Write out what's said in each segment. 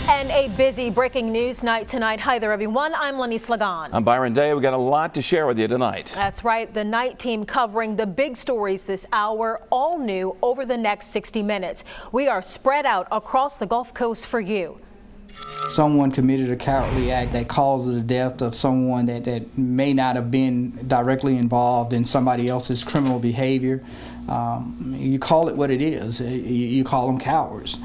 And a busy breaking news night tonight. Hi there, everyone. I'm Lenny Slagan. I'm Byron Day. We've got a lot to share with you tonight. That's right. The night team covering the big stories this hour, all new over the next 60 minutes. We are spread out across the Gulf Coast for you. Someone committed a cowardly act that caused the death of someone that may not have been directly involved in somebody else's criminal behavior. You call it what it is. You call them cowards.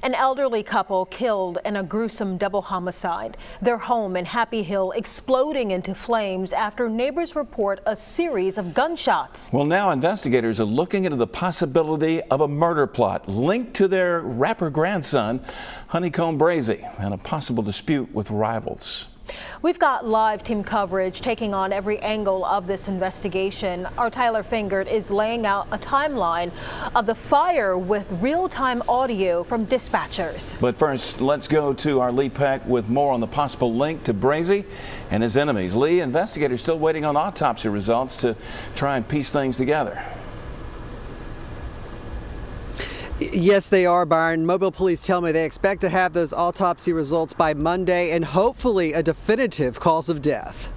An elderly couple killed in a gruesome double homicide. Their home in Happy Hill exploding into flames after neighbors report a series of gunshots. Well, now investigators are looking into the possibility of a murder plot linked to their rapper grandson, Honeycomb Brazy, and a possible dispute with rivals. We've got live team coverage taking on every angle of this investigation. Our Tyler Fingert is laying out a timeline of the fire with real-time audio from dispatchers. But first, let's go to our Lee Peck with more on the possible link to Brazy and his enemies. Lee, investigators still waiting on autopsy results to try and piece things together. Yes, they are, Byron. Mobile police tell me they expect to have those autopsy results by Monday and hopefully a definitive cause of death.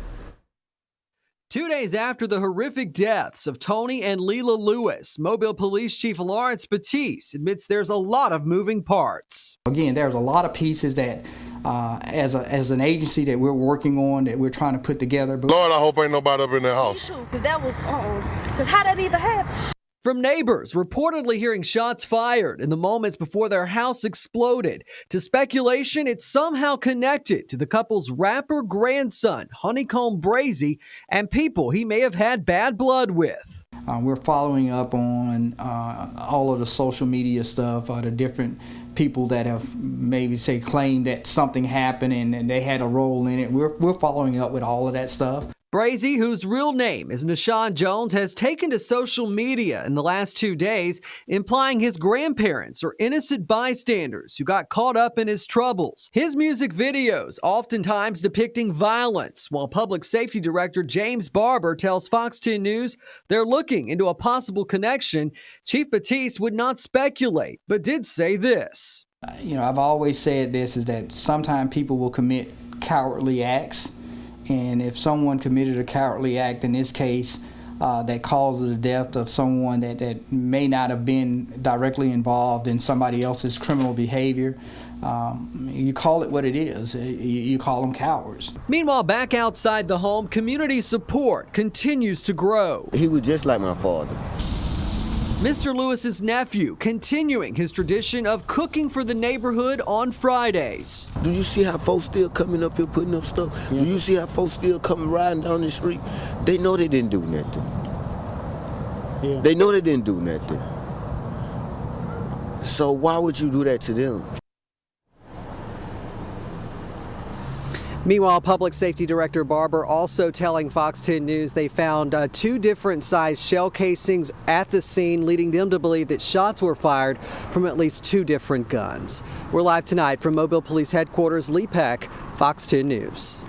2 days after the horrific deaths of Tony and Leila Lewis, Mobile Police Chief Lawrence Batiste admits there's a lot of moving parts. Again, there's a lot of pieces that as an agency that we're working on, that we're trying to put together. But Lord, I hope ain't nobody up in that house. Because that was, because how that even happened? From neighbors reportedly hearing shots fired in the moments before their house exploded, to speculation it's somehow connected to the couple's rapper grandson, Honeycomb Brazy, and people he may have had bad blood with. We're following up on all of the social media stuff, the different people that have maybe claimed that something happened and they had a role in it. We're following up with all of that stuff. Brazy, whose real name is Nashawn Jones, has taken to social media in the last 2 days, implying his grandparents are innocent bystanders who got caught up in his troubles. His music videos oftentimes depicting violence, while Public Safety Director James Barber tells Fox 10 News they're looking into a possible connection. Chief Batiste would not speculate, but did say this. I've always said this, is that sometimes people will commit cowardly acts. And if someone committed a cowardly act, in this case, that causes the death of someone that may not have been directly involved in somebody else's criminal behavior, you call it what it is. You call them cowards. Meanwhile, back outside the home, community support continues to grow. He was just like my father. Mr. Lewis's nephew continuing his tradition of cooking for the neighborhood on Fridays. Do you see how folks still coming up here putting up stuff? Yeah. Do you see how folks still coming riding down the street? They know they didn't do nothing. Yeah. They know they didn't do nothing. So why would you do that to them? Meanwhile, Public Safety Director Barber also telling Fox 10 News they found 2 different size shell casings at the scene, leading them to believe that shots were fired from at least 2 different guns. We're live tonight from Mobile Police Headquarters. Lee Peck, Fox 10 News.